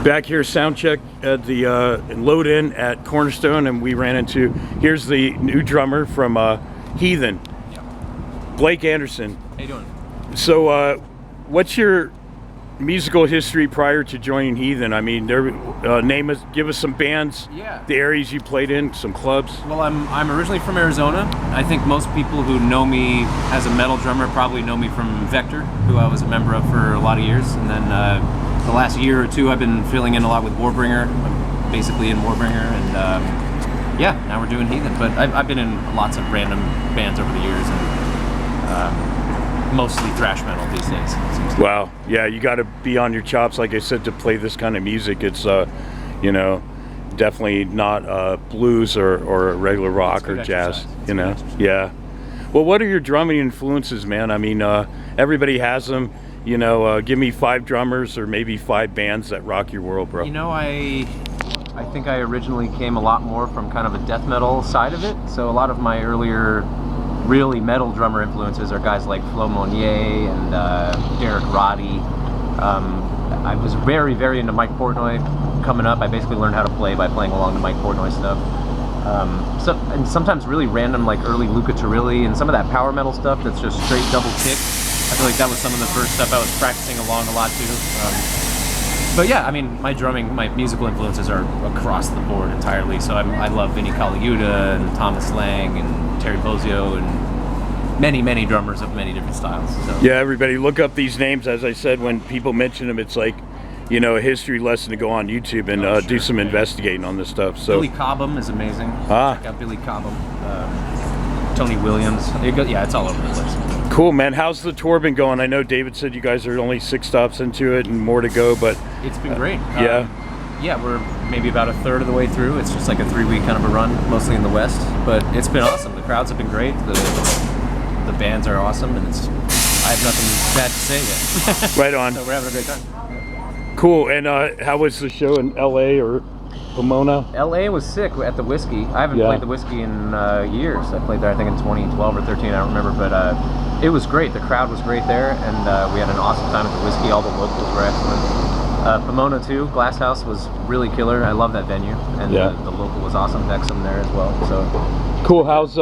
Back here, sound check at the load in at Cornerstone, and we ran into, here's the new drummer from Heathen, Blake Anderson. How you doing? So, what's your musical history prior to joining Heathen? I mean, give us some bands, Yeah. the areas you played in, some clubs. Well, I'm originally from Arizona. I think most people who know me as a metal drummer probably know me from Vector, who I was a member of for a lot of years. And then the last year or two, I've been filling in a lot with Warbringer. I'm basically in Warbringer, and yeah, now we're doing Heathen. But I've been in lots of random bands over the years, and mostly thrash metal these days. Wow, yeah, you got to be on your chops, like I said, to play this kind of music. It's you know, definitely not blues or regular rock or jazz. You know, yeah. Well, what are your drumming influences, man? I mean, everybody has them. You know, give me 5 drummers or maybe 5 bands that rock your world, bro. You know, I think I originally came a lot more from kind of a death metal side of it. So a lot of my earlier really metal drummer influences are guys like Flo Monnier and Derek Roddy. I was very, very into Mike Portnoy coming up. I basically learned how to play by playing along to Mike Portnoy stuff. And sometimes really random, like early Luca Turilli and some of that power metal stuff that's just straight double kick. I feel like that was some of the first stuff I was practicing along a lot too. But yeah, I mean, my musical influences are across the board entirely. So I love Vinnie Colaiuta and Thomas Lang and Terry Bozzio and many, many drummers of many different styles. So. Yeah, everybody look up these names. As I said, when people mention them, it's like, you know, a history lesson to go on YouTube and do some investigating on this stuff. So Billy Cobham is amazing. Check out Billy Cobham. Tony Williams. Yeah, it's all over the place. Cool, man. How's the tour been going? I know David said you guys are only 6 stops into it and more to go, but it's been great. Yeah, we're maybe about a third of the way through. It's just like a 3-week kind of a run, mostly in the West, but it's been awesome. The crowds have been great. The bands are awesome, and I have nothing bad to say yet. Right on. So we're having a great time. Cool. And how was the show in LA or Pomona? LA was sick at the Whiskey. I haven't played the Whiskey in years. I played there I think in 2012 or 13, I don't remember, but it was great. The crowd was great there, and we had an awesome time at the Whiskey. All the locals were excellent. Pomona too, Glass House was really killer. I love that venue, and the local was awesome. Vexham there as well. So cool. How's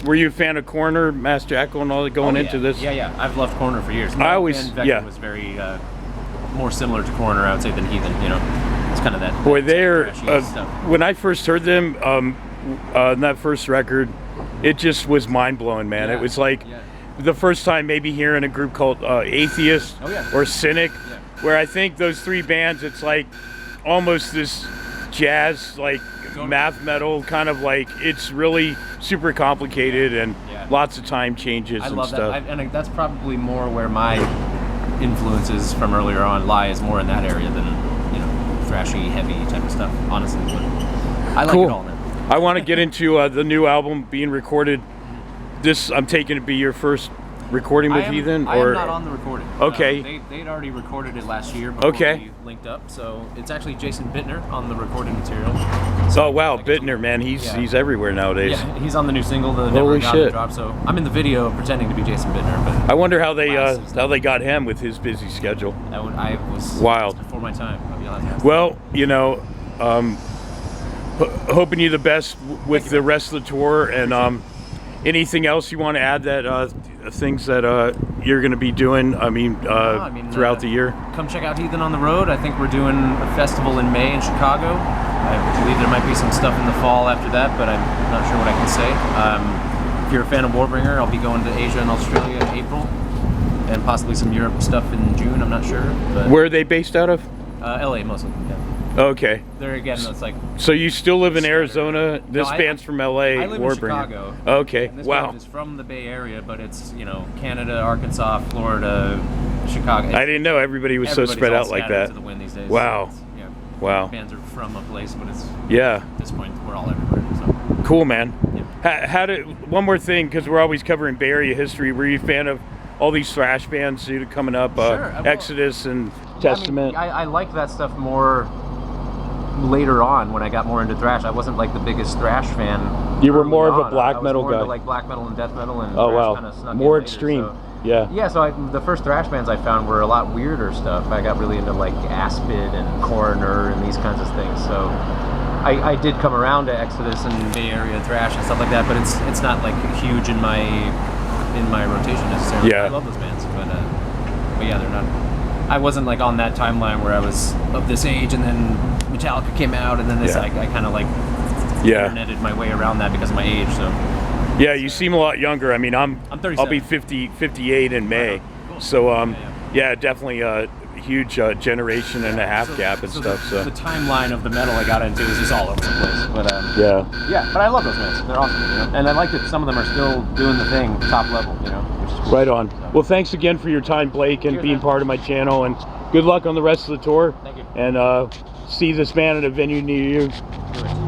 were you a fan of Corner, Mass Jackal, and all that going into this? Yeah. I've loved Corner for years. I always Vector was very more similar to Corner, I would say, than Heathen. You know, it's kind of that. Boy, they're when I first heard them on that first record, it just was mind blowing, man. It was like the first time maybe hearing a group called Atheist or Cynic, where I think those 3 bands, it's like almost this jazz, like math metal kind of, like it's really super complicated and lots of time changes and love stuff. That. And that's probably more where my influences from earlier on lie, is more in that area than, you know, thrashy, heavy type of stuff, honestly. But I like it all, man. I want to get into the new album being recorded. I'm taking it to be your first recording with Heathen? I am not on the recording. Okay. They'd already recorded it last year before we linked up, so it's actually Jason Bittner on the recording material. So oh wow, Bittner, man, he's everywhere nowadays. Yeah, he's on the new single, the Never Got Drop. So I'm in the video pretending to be Jason Bittner. But I wonder how they got him with his busy schedule. I was wild. Before my time. I'll be honest. Well, you know, hoping you the best with the rest of the tour, and anything else you want to add that things that you're going to be doing? I mean, throughout the year. Come check out Heathen on the road. I think we're doing a festival in May in Chicago. I believe there might be some stuff in the fall after that, but I'm not sure what I can say. If you're a fan of Warbringer, I'll be going to Asia and Australia in April, and possibly some Europe stuff in June. I'm not sure. But where are they based out of? LA mostly. Yeah. Okay. There again, it's like. So you still live in Arizona? This band's from LA. I live in Chicago. Okay. And this band is from the Bay Area, but it's, you know, Canada, Arkansas, Florida, Chicago. I didn't know everybody was so spread out like that. To the wind these days. Wow. Wow. Bands are from a place, but it's at this point we're all everywhere. So. Cool, man. Yeah. One more thing, because we're always covering Bay Area history. Were you a fan of all these thrash bands coming up? Sure. Exodus and Testament. I liked that stuff more later on when I got more into thrash. I wasn't like the biggest thrash fan. You were more of a black metal guy. Like black metal and death metal, and oh wow, kind of snuck more in later, extreme. So Yeah. Yeah, so the first thrash bands I found were a lot weirder stuff. I got really into like Aspid and Coroner and these kinds of things. So I did come around to Exodus and Bay Area thrash and stuff like that, but it's not like huge in my rotation necessarily. Yeah. I love those bands, but yeah, they're not. I wasn't like on that timeline where I was of this age, and then Metallica came out, and then this. Yeah. I kind of like interneted my way around that because of my age. So. Yeah, you seem a lot younger. I mean, I'm 37. I'll be 58 in May. Cool. So yeah, definitely a huge generation and a half gap and stuff. So the timeline of the metal I got into is just all over the place. But yeah, but I love those bands. They're awesome, you know? And I like that some of them are still doing the thing top level, you know, which is cool. Right on. So. Well, thanks again for your time, Blake, and Cheers, being man. part of my channel. And good luck on the rest of the tour. Thank you. And see this band at a venue near you. Do it.